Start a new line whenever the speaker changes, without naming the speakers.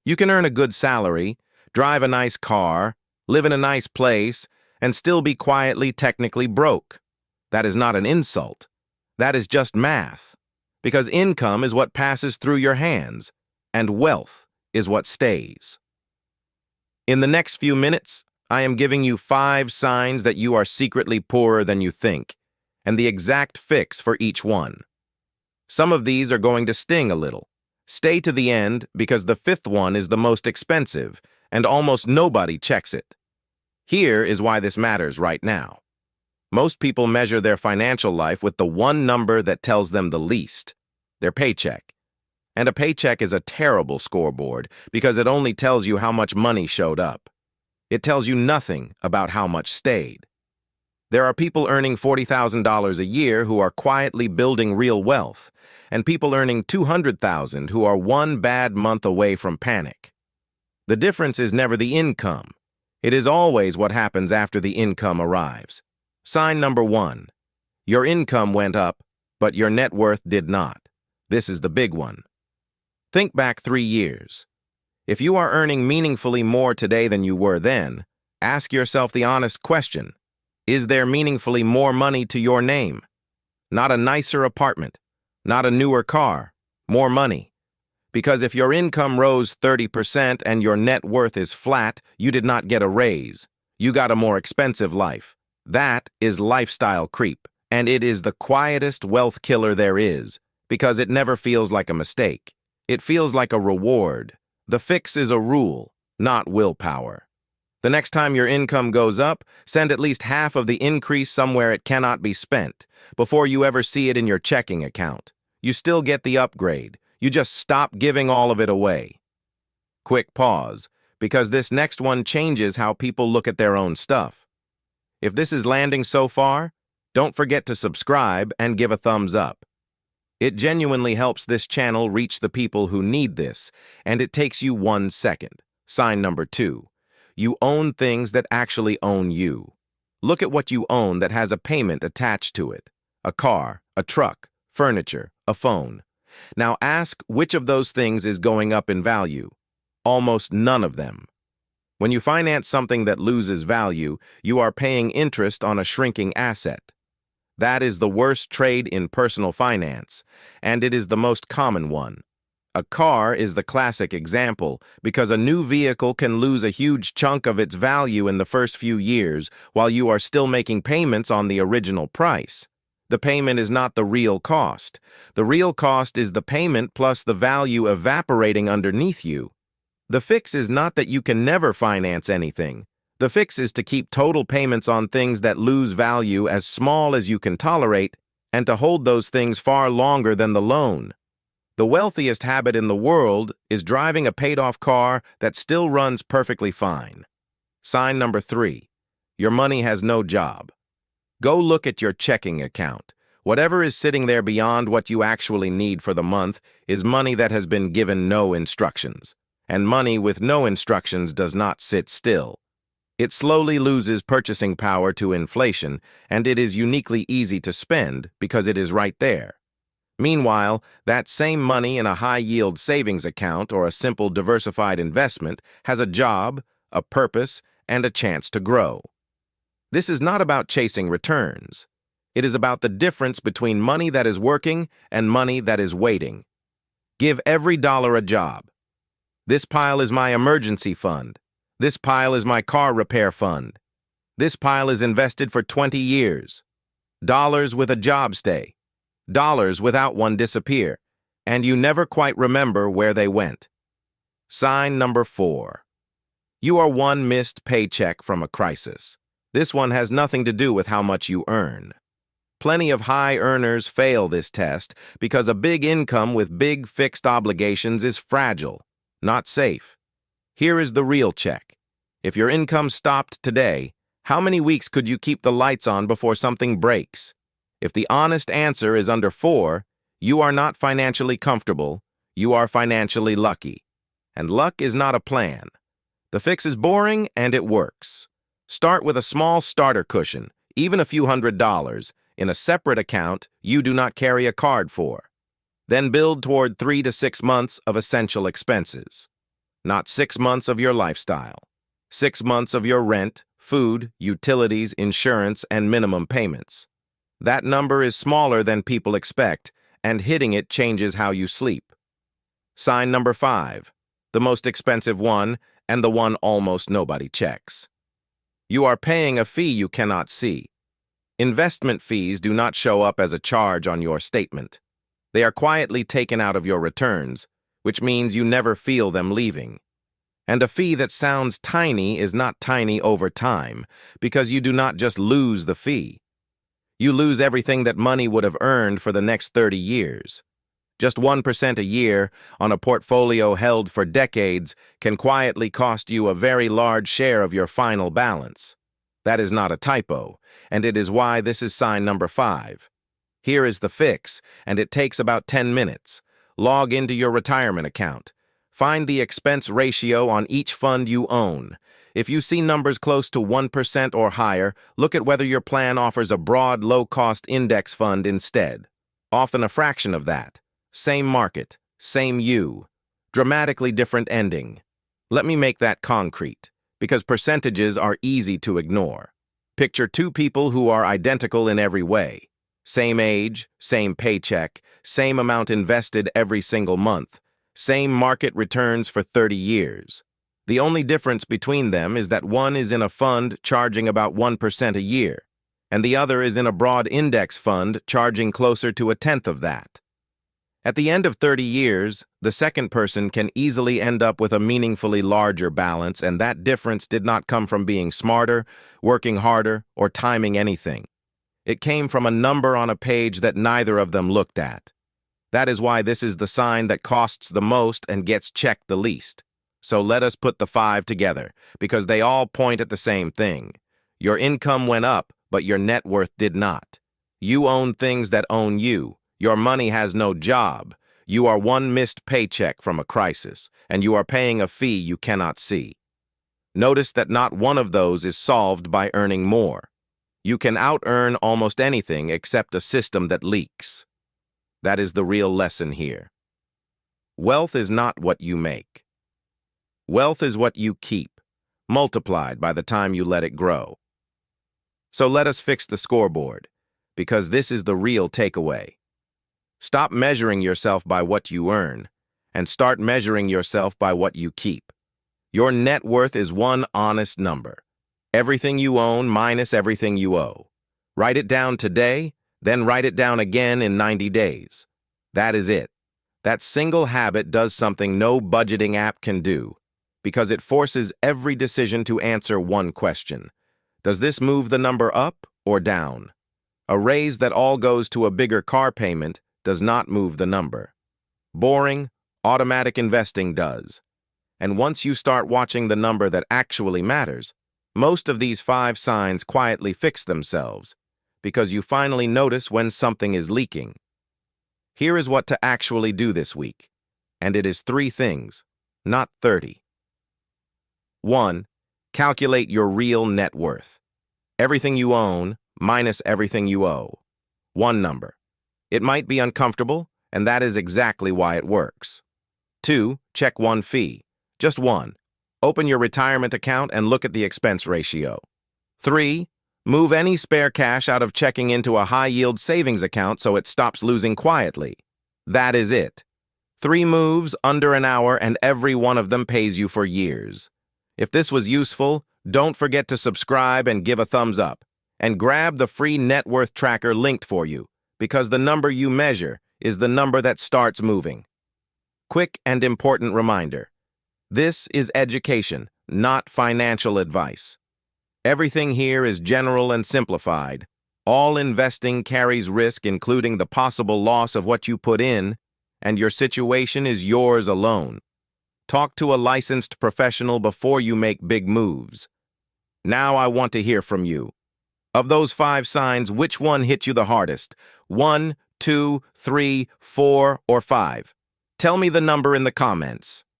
You can earn a good salary, drive a nice car, live in a nice place, and still be quietly, technically broke. That is not an insult. That is just math. Because income is what passes through your hands, and wealth is what stays. In the next few minutes, I am giving you 5 signs that you are secretly poorer than you think, and the exact fix for each one. Some of these are going to sting a little. Stay to the end because the 5th one is the most expensive, and almost nobody checks it. Here is why this matters right now. Most people measure their financial life with the one number that tells them the least, their paycheck. And a paycheck is a terrible scoreboard because it only tells you how much money showed up. It tells you nothing about how much stayed. There are people earning $40,000 a year who are quietly building real wealth, and people earning $200,000 who are one bad month away from panic. The difference is never the income. It is always what happens after the income arrives. Sign number 1. Your income went up, but your net worth did not. This is the big one. Think back 3 years. If you are earning meaningfully more today than you were then, ask yourself the honest question. Is there meaningfully more money to your name? Not a nicer apartment, not a newer car, more money. Because if your income rose 30% and your net worth is flat, you did not get a raise. You got a more expensive life. That is lifestyle creep, and it is the quietest wealth killer there is, because it never feels like a mistake. It feels like a reward. The fix is a rule, not willpower. The next time your income goes up, send at least half of the increase somewhere it cannot be spent, before you ever see it in your checking account. You still get the upgrade. You just stop giving all of it away. Quick pause, because this next one changes how people look at their own stuff. If this is landing so far, don't forget to subscribe and give a thumbs up. It genuinely helps this channel reach the people who need this, and it takes you 1 second. Sign number 2. You own things that actually own you. Look at what you own that has a payment attached to it. A car, a truck, furniture, a phone. Now ask which of those things is going up in value. Almost none of them. When you finance something that loses value, you are paying interest on a shrinking asset. That is the worst trade in personal finance, and it is the most common one. A car is the classic example because a new vehicle can lose a huge chunk of its value in the first few years while you are still making payments on the original price. The payment is not the real cost. The real cost is the payment plus the value evaporating underneath you. The fix is not that you can never finance anything. The fix is to keep total payments on things that lose value as small as you can tolerate and to hold those things far longer than the loan. The wealthiest habit in the world is driving a paid-off car that still runs perfectly fine. Sign number 3. Your money has no job. Go look at your checking account. Whatever is sitting there beyond what you actually need for the month is money that has been given no instructions. And money with no instructions does not sit still. It slowly loses purchasing power to inflation, and it is uniquely easy to spend because it is right there. Meanwhile, that same money in a high-yield savings account or a simple diversified investment has a job, a purpose, and a chance to grow. This is not about chasing returns. It is about the difference between money that is working and money that is waiting. Give every dollar a job. This pile is my emergency fund. This pile is my car repair fund. This pile is invested for 20 years. Dollars with a job stay. Dollars without one disappear, and you never quite remember where they went. Sign number 4. You are one missed paycheck from a crisis. This one has nothing to do with how much you earn. Plenty of high earners fail this test because a big income with big fixed obligations is fragile, not safe. Here is the real check. If your income stopped today, how many weeks could you keep the lights on before something breaks? If the honest answer is under 4, you are not financially comfortable, you are financially lucky. And luck is not a plan. The fix is boring and it works. Start with a small starter cushion, even a few $100s, in a separate account you do not carry a card for. Then build toward 3 to 6 months of essential expenses. not 6 months of your lifestyle. 6 months of your rent, food, utilities, insurance, and minimum payments. That number is smaller than people expect, and hitting it changes how you sleep. Sign number 5, the most expensive one and the one almost nobody checks. You are paying a fee you cannot see. Investment fees do not show up as a charge on your statement. They are quietly taken out of your returns, which means you never feel them leaving. And a fee that sounds tiny is not tiny over time, because you do not just lose the fee. You lose everything that money would have earned for the next 30 years. Just 1% a year on a portfolio held for decades can quietly cost you a very large share of your final balance. That is not a typo, and it is why this is sign number 5. Here is the fix, and it takes about 10 minutes. Log into your retirement account. Find the expense ratio on each fund you own. If you see numbers close to 1% or higher, look at whether your plan offers a broad, low-cost index fund instead. Often a fraction of that. Same market, same you. Dramatically different ending. Let me make that concrete, because percentages are easy to ignore. Picture two people who are identical in every way. Same age, same paycheck, same amount invested every single month, same market returns for 30 years. The only difference between them is that one is in a fund charging about 1% a year, and the other is in a broad index fund charging closer to 1/10 of that. At the end of 30 years, the second person can easily end up with a meaningfully larger balance, and that difference did not come from being smarter, working harder, or timing anything. It came from a number on a page that neither of them looked at. That is why this is the sign that costs the most and gets checked the least. So let us put the 5 together, because they all point at the same thing. Your income went up, but your net worth did not. You own things that own you. Your money has no job. You are one missed paycheck from a crisis, and you are paying a fee you cannot see. Notice that not one of those is solved by earning more. You can out-earn almost anything except a system that leaks. That is the real lesson here. Wealth is not what you make. Wealth is what you keep, multiplied by the time you let it grow. So let us fix the scoreboard, because this is the real takeaway. Stop measuring yourself by what you earn, and start measuring yourself by what you keep. Your net worth is one honest number. Everything you own minus everything you owe. Write it down today, then write it down again in 90 days. That is it. That single habit does something no budgeting app can do, because it forces every decision to answer one question. Does this move the number up or down? A raise that all goes to a bigger car payment does not move the number. Boring, automatic investing does. And once you start watching the number that actually matters, most of these 5 signs quietly fix themselves, because you finally notice when something is leaking. Here is what to actually do this week, and it is 3 things, not 30. 1. Calculate your real net worth. Everything you own minus everything you owe. One number. It might be uncomfortable, and that is exactly why it works. 2. Check one fee. Just one. Open your retirement account and look at the expense ratio. 3. Move any spare cash out of checking into a high-yield savings account so it stops losing quietly. That is it. 3 moves under an hour, and every one of them pays you for years. If this was useful, don't forget to subscribe and give a thumbs up, and grab the free net worth tracker linked for you, because the number you measure is the number that starts moving. Quick and important reminder. This is education, not financial advice. Everything here is general and simplified. All investing carries risk, including the possible loss of what you put in, and your situation is yours alone. Talk to a licensed professional before you make big moves. Now I want to hear from you. Of those 5 signs, which one hit you the hardest? 1, 2, 3, 4, or 5? Tell me the number in the comments.